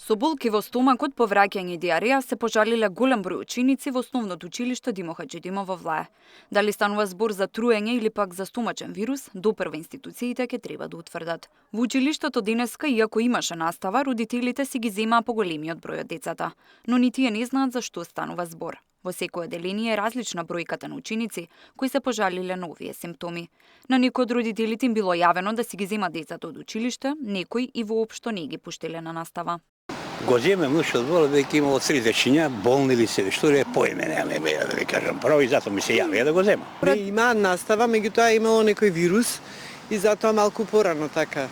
Со болки во стомакот, повраќање и диареја се пожалиле голем број ученици во основното училиште Димо Хаџидимов во Влае. Дали станува збор за труење или пак за стомачен вирус, допрва институциите ќе треба да утврдат. Во училиштето денеска, иако имаше настава, родителите си ги земаа поголемиот број од децата, но ни тие не знаат за што станува збор. Во секое одделение е различна бројката на ученици кои се пожалиле на овие симптоми. На некои од родителите им било јавено да си ги земат децата од училиште, некои и воопшто не ги пуштиле на настава. Го земам уште од збора дека имало 3 дечиња болни или се што е поиме, нема да ви кажам право и затоа ми се јавија да го земам. Има настава, меѓутоа имало некој вирус и затоа малку порано така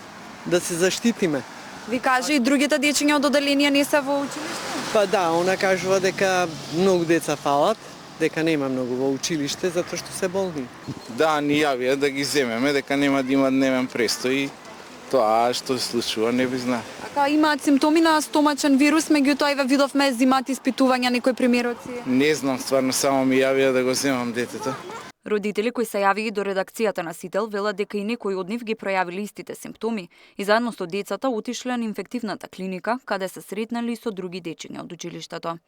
да се заштитиме. Ви кажа и другите дечиња од одделение не се во училиште? Па да, она кажува дека многу деца фалат, дека нема многу во училиште затоа што се болни. Да, ни јавија да ги земеме, дека нема да има дневен престој. Тоа што се случува не би знае. Ака имаат симптоми на стомачен вирус, меѓутоа и ве видовме земат испитувања некои примероци. Не знам, стварно само ми јавија да го земам детето. Родители кои се јавија до редакцијата на Сител велат дека и некои од нив ги пројавиле истите симптоми и заедно со децата отишле на инфективната клиника, каде се сретнали со други дечиња од училиштето.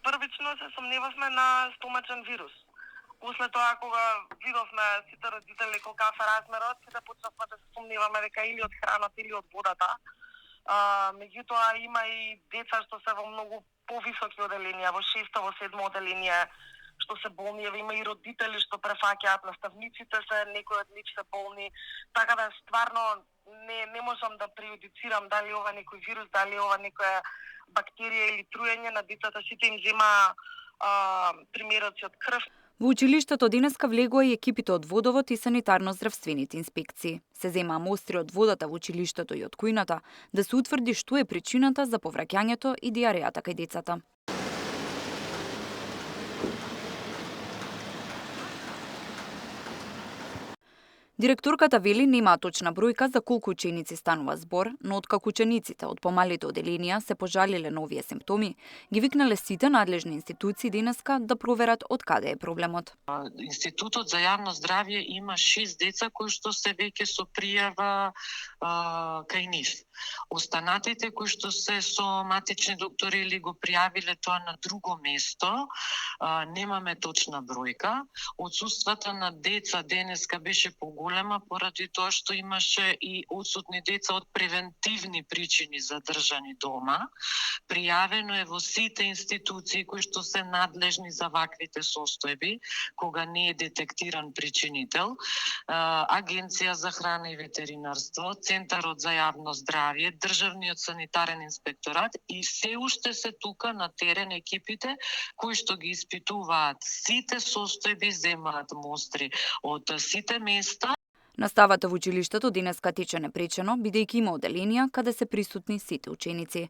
Првично се сомневавме на стомачен вирус. После тоа, кога видовме сите родители колкав е размерот, сите почнавме да се сомневаме дека или од храната или од водата. Меѓутоа има и деца што се во многу повисоки одделенија, во 6-то, во 7-то одделение, што се болни, има и родители што префаќаат, наставниците се, некои од нив се болни, така да стварно не можам да прејудицирам дали ова некој вирус, дали ова некоја бактерија или труење на децата, сите им зема примероци од крв. Во училиштето денеска влегоа и екипите од водовод и санитарно-здравствените инспекции. Се земаа мостри од водата во училиштето и од кујната да се утврди што е причината за повраќањето и диарејата кај децата. Директорката вели нема точна бројка за колку ученици станува збор, но откако учениците од помалите одделенија се пожалиле на овие симптоми, ги викнале сите надлежни институции денеска да проверат од каде е проблемот. Институтот за јавно здравје има 6 деца кои што се веќе со пријава кај нив. Останатите кои што се со матични доктори или го пријавиле тоа на друго место, немаме точна бројка. Отсуствата на деца денеска беше поголема поради тоа што имаше и отсутни деца од превентивни причини задржани дома. Пријавено е во сите институции кои што се надлежни за ваквите состојби, кога не е детектиран причинител, Агенција за храна и ветеринарство, Центарот за јавно здравје, Државниот санитарен инспекторат и се уште се тука на терен екипите кои што ги испитуваат сите состојби, земаат мостри од сите места. Наставата во училиштето денеска тече непречено, бидејќи има одделенија каде се присутни сите ученици.